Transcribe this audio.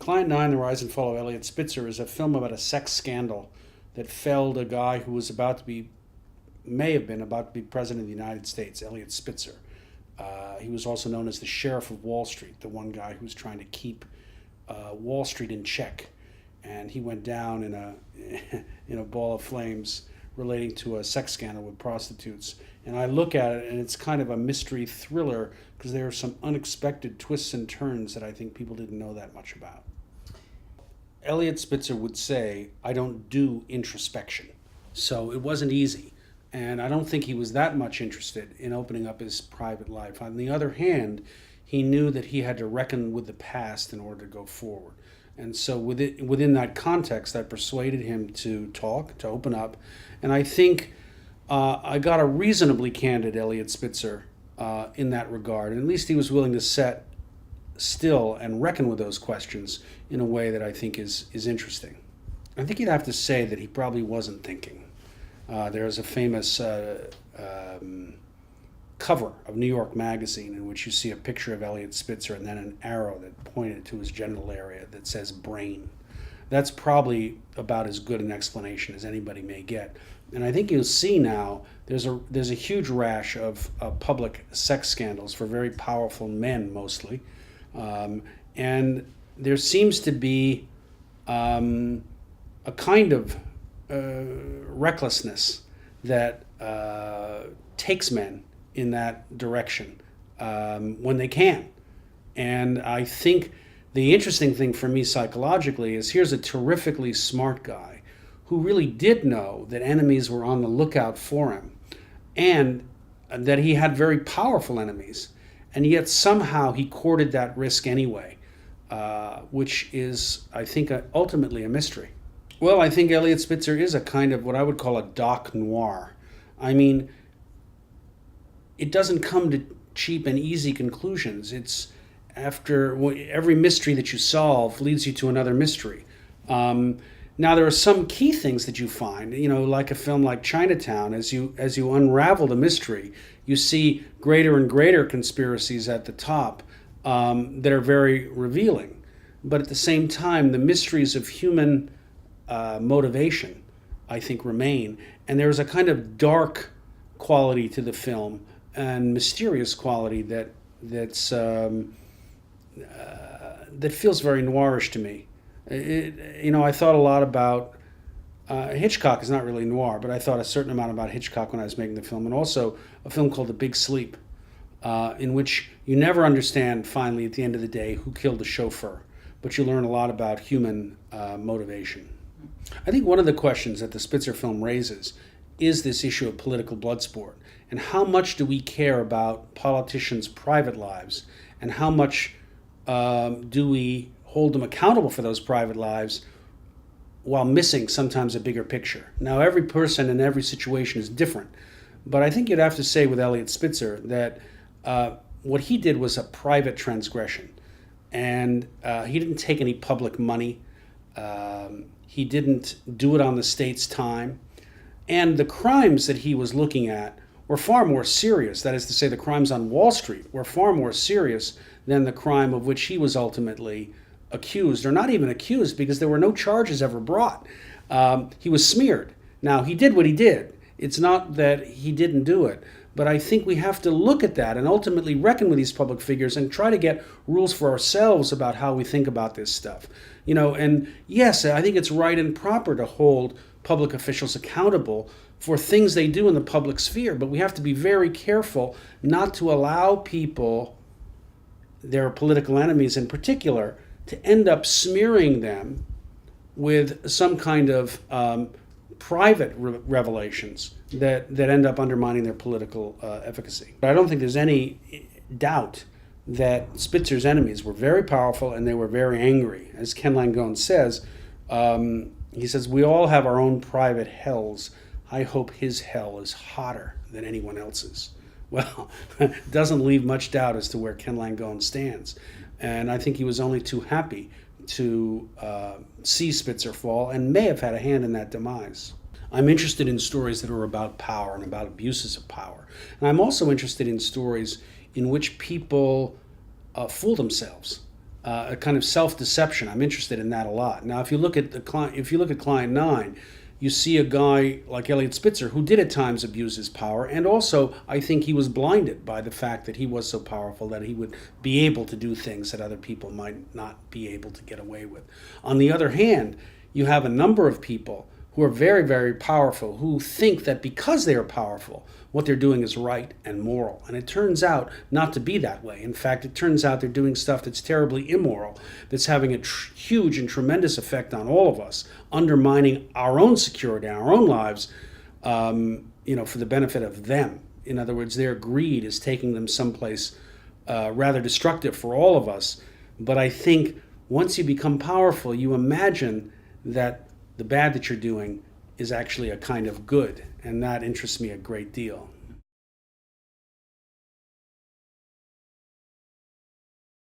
Client 9, The Rise and Fall of Elliot Spitzer is a film about a sex scandal that felled a guy who was may have been about to be president of the United States, Elliot Spitzer. He was also known as the Sheriff of Wall Street, the one guy who was trying to keep Wall Street in check. And he went down in in a ball of flames relating to a sex scandal with prostitutes. And I look at it, and it's kind of a mystery thriller because there are some unexpected twists and turns that I think people didn't know that much about. Elliot Spitzer would say, I don't do introspection. So it wasn't easy. And I don't think he was that much interested in opening up his private life. On the other hand, he knew that he had to reckon with the past in order to go forward. And so within that context, that persuaded him to talk, to open up. And I think I got a reasonably candid Elliot Spitzer in that regard. And at least he was willing to set still and reckon with those questions in a way that I think is interesting. I think you'd have to say that he probably wasn't thinking. There's a famous cover of New York Magazine in which you see a picture of Elliot Spitzer and then an arrow that pointed to his genital area that says brain. That's probably about as good an explanation as anybody may get. And I think you'll see now there's a huge rash of public sex scandals for very powerful men mostly. And there seems to be a kind of recklessness that takes men in that direction when they can. And I think the interesting thing for me psychologically is here's a terrifically smart guy who really did know that enemies were on the lookout for him and that he had very powerful enemies. And yet somehow he courted that risk anyway, which is, I think, ultimately a mystery. Well, I think Elliot Spitzer is a kind of what I would call a doc noir. I mean, it doesn't come to cheap and easy conclusions. It's after every mystery that you solve leads you to another mystery. Now, there are some key things that you find, like a film like Chinatown. As you unravel the mystery, you see greater and greater conspiracies at the top that are very revealing. But at the same time, the mysteries of human motivation, I think, remain. And there's a kind of dark quality to the film and mysterious quality that feels very noirish to me. I thought a lot about Hitchcock is not really noir, but I thought a certain amount about Hitchcock when I was making the film, and also a film called The Big Sleep, in which you never understand finally at the end of the day who killed the chauffeur, but you learn a lot about human motivation. I think one of the questions that the Spitzer film raises is this issue of political blood sport, and how much do we care about politicians' private lives, and how much do we hold them accountable for those private lives while missing sometimes a bigger picture. Now, every person and every situation is different, but I think you'd have to say with Elliot Spitzer that what he did was a private transgression, and he didn't take any public money. He didn't do it on the state's time, and the crimes that he was looking at were far more serious. That is to say, the crimes on Wall Street were far more serious than the crime of which he was ultimately accused, or not even accused, because there were no charges ever brought. He was smeared. Now, he did what he did. It's not that he didn't do it, but I think we have to look at that and ultimately reckon with these public figures and try to get rules for ourselves about how we think about this stuff. And yes, I think it's right and proper to hold public officials accountable for things they do in the public sphere, but we have to be very careful not to allow people, their political enemies in particular, to end up smearing them with some kind of private revelations that end up undermining their political efficacy. But I don't think there's any doubt that Spitzer's enemies were very powerful and they were very angry. As Ken Langone says, he says, "We all have our own private hells. I hope his hell is hotter than anyone else's." Well, it doesn't leave much doubt as to where Ken Langone stands. And I think he was only too happy to see Spitzer fall and may have had a hand in that demise. I'm interested in stories that are about power and about abuses of power. And I'm also interested in stories in which people fool themselves a kind of self-deception. I'm interested in that a lot. Now, if you look at Client 9, you see a guy like Elliot Spitzer who did at times abuse his power, and also I think he was blinded by the fact that he was so powerful that he would be able to do things that other people might not be able to get away with. On the other hand, you have a number of people who are very, very powerful, who think that because they are powerful, what they're doing is right and moral. And it turns out not to be that way. In fact, it turns out they're doing stuff that's terribly immoral, that's having a huge and tremendous effect on all of us, undermining our own security, our own lives, for the benefit of them. In other words, their greed is taking them someplace rather destructive for all of us. But I think once you become powerful, you imagine that the bad that you're doing is actually a kind of good, and that interests me a great deal.